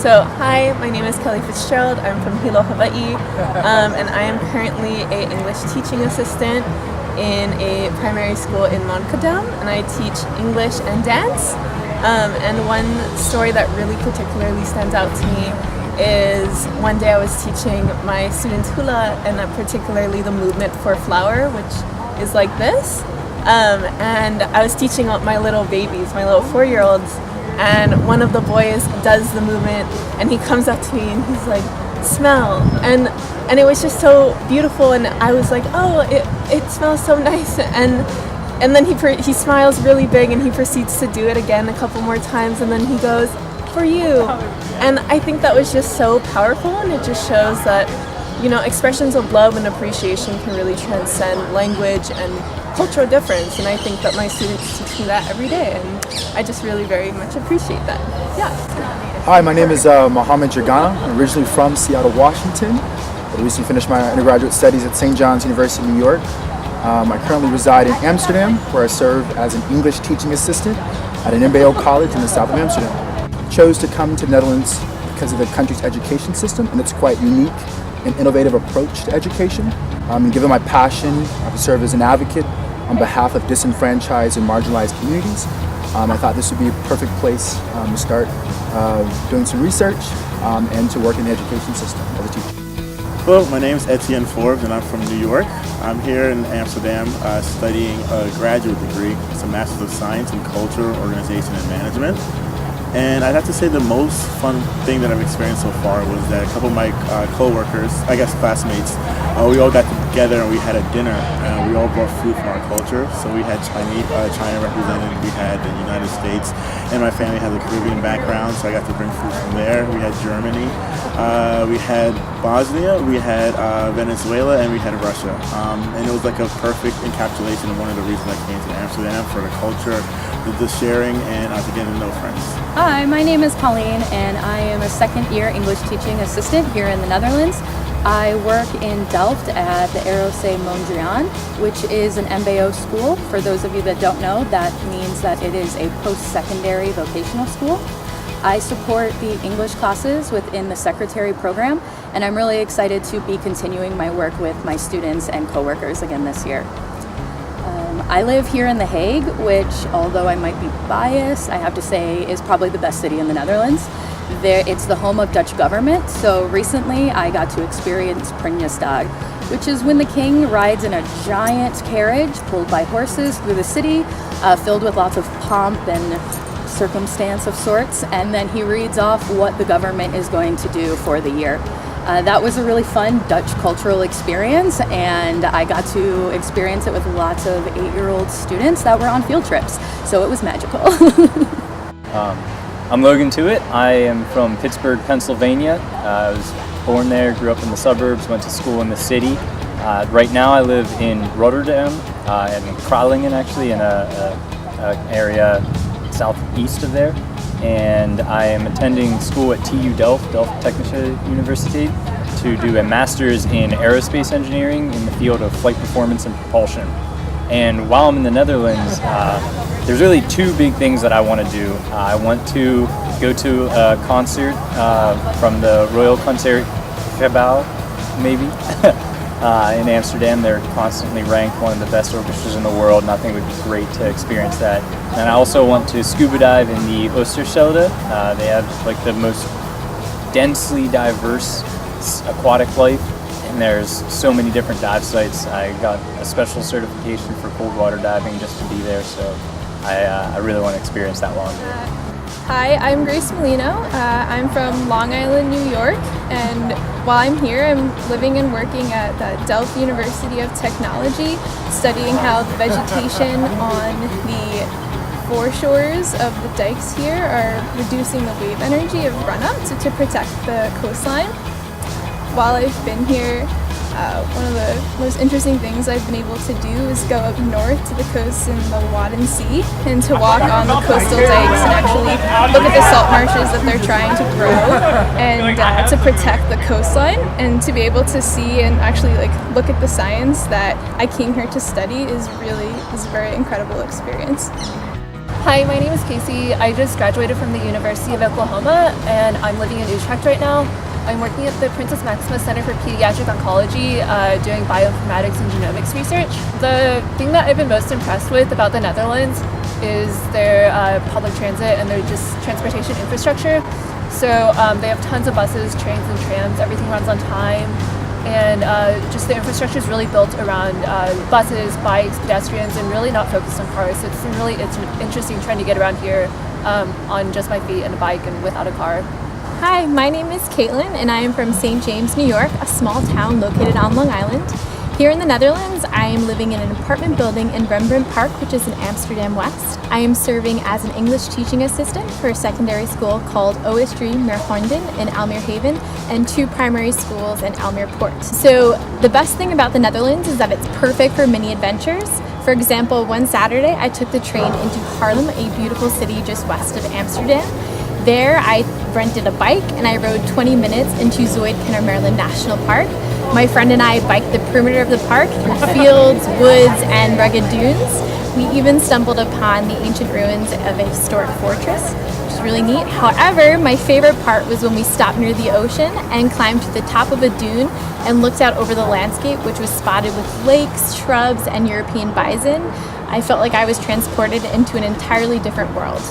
Hi, my name is Kelly Fitzgerald. I'm from Hilo, Hawaii, and I am currently an English teaching assistant in a primary school in Moncadam, and I teach English and dance. And one story that really particularly stands out to me is one day I was teaching my students hula, and particularly the movement for flower, which is like this. And I was teaching my little babies, my little 4-year-olds, and one of the boys does the movement, and he comes up to me and he's like, "Smell," and it was just so beautiful, and I was like, "Oh, it smells so nice," and then he smiles really big, and he proceeds to do it again a couple more times, and then he goes, "For you," and I think that was just so powerful, and it just shows that, you know, expressions of love and appreciation can really transcend language and cultural difference, and I think that my students teach me that every day, and I just really very much appreciate that. Yeah. Hi, my name is Mohammed Jagana. I'm originally from Seattle, Washington. I recently finished my undergraduate studies at St. John's University, New York. I currently reside in Amsterdam, where I serve as an English teaching assistant at an MBO college in the south of Amsterdam. I chose to come to the Netherlands because of the country's education system and its quite unique and innovative approach to education. And given my passion to serve as an advocate on behalf of disenfranchised and marginalized communities, I thought this would be a perfect place to start doing some research and to work in the education system as a teacher. Hello, my name is Etienne Forbes and I'm from New York. I'm here in Amsterdam studying a graduate degree. It's a Master's of Science in Culture, Organization, and Management. And I'd have to say the most fun thing that I've experienced so far was that a couple of my co-workers, I guess classmates, we all got together and we had a dinner, and we all brought food from our culture. So we had China represented, we had the United States, and my family has a Caribbean background, so I got to bring food from there. We had Germany, we had Bosnia, we had Venezuela, and we had Russia. And it was like a perfect encapsulation of one of the reasons I came to Amsterdam, for the culture, the sharing, and to get to know friends. Hi, my name is Colleen, and I am a second-year English teaching assistant here in the Netherlands. I work in Delft at the ROC Mondrian, which is an MBO school. For those of you that don't know, that means that it is a post-secondary vocational school. I support the English classes within the secretary program, and I'm really excited to be continuing my work with my students and coworkers again this year. I live here in The Hague, which, although I might be biased, I have to say is probably the best city in the Netherlands. It's the home of Dutch government, so recently I got to experience Prinsjesdag, which is when the king rides in a giant carriage pulled by horses through the city, filled with lots of pomp and circumstance of sorts, and then he reads off what the government is going to do for the year. That was a really fun Dutch cultural experience, and I got to experience it with lots of 8-year-old students that were on field trips, so it was magical. I'm Logan Tewitt. I am from Pittsburgh, Pennsylvania. I was born there, grew up in the suburbs, went to school in the city. Right now I live in Rotterdam, in Kralingen actually, in an area southeast of there. And I am attending school at TU Delft Technische Universiteit, to do a master's in aerospace engineering in the field of flight performance and propulsion. And while I'm in the Netherlands, there's really two big things that I want to do. I want to go to a concert from the Royal Concertgebouw, maybe, in Amsterdam. They're constantly ranked one of the best orchestras in the world, and I think it would be great to experience that. And I also want to scuba dive in the Oosterschelde. They have like the most densely diverse aquatic life, and there's so many different dive sites. I got a special certification for cold water diving just to be there, so I really want to experience that while I'm here. Hi, I'm Grace Molino. I'm from Long Island, New York, and while I'm here, I'm living and working at the Delft University of Technology, studying how the vegetation on the foreshores of the dikes here are reducing the wave energy of run-up to protect the coastline. While I've been here, one of the most interesting things I've been able to do is go up north to the coast in the Wadden Sea and to walk on the coastal dikes and actually look at the salt marshes that they're trying to grow and to protect the coastline, and to be able to see and actually look at the science that I came here to study is a very incredible experience. Hi, my name is Casey. I just graduated from the University of Oklahoma and I'm living in Utrecht right now. I'm working at the Princess Maximus Center for Pediatric Oncology doing bioinformatics and genomics research. The thing that I've been most impressed with about the Netherlands is their public transit and their just transportation infrastructure. So they have tons of buses, trains and trams, everything runs on time. And just the infrastructure is really built around buses, bikes, pedestrians, and really not focused on cars. So it's interesting trying to get around here on just my feet and a bike and without a car. Hi, my name is Caitlin and I am from St. James, New York, a small town located on Long Island. Here in the Netherlands, I am living in an apartment building in Rembrandt Park, which is in Amsterdam West. I am serving as an English teaching assistant for a secondary school called OS3 Mergonden in Almere Haven and 2 primary schools in Almere Poort. So the best thing about the Netherlands is that it's perfect for mini adventures. For example, one Saturday I took the train into Haarlem, a beautiful city just west of Amsterdam. There I rented a bike and I rode 20 minutes into Zuid-Kennemerland National Park. My friend and I biked the perimeter of the park through fields, woods, and rugged dunes. We even stumbled upon the ancient ruins of a historic fortress, which is really neat. However, my favorite part was when we stopped near the ocean and climbed to the top of a dune and looked out over the landscape, which was spotted with lakes, shrubs, and European bison. I felt like I was transported into an entirely different world.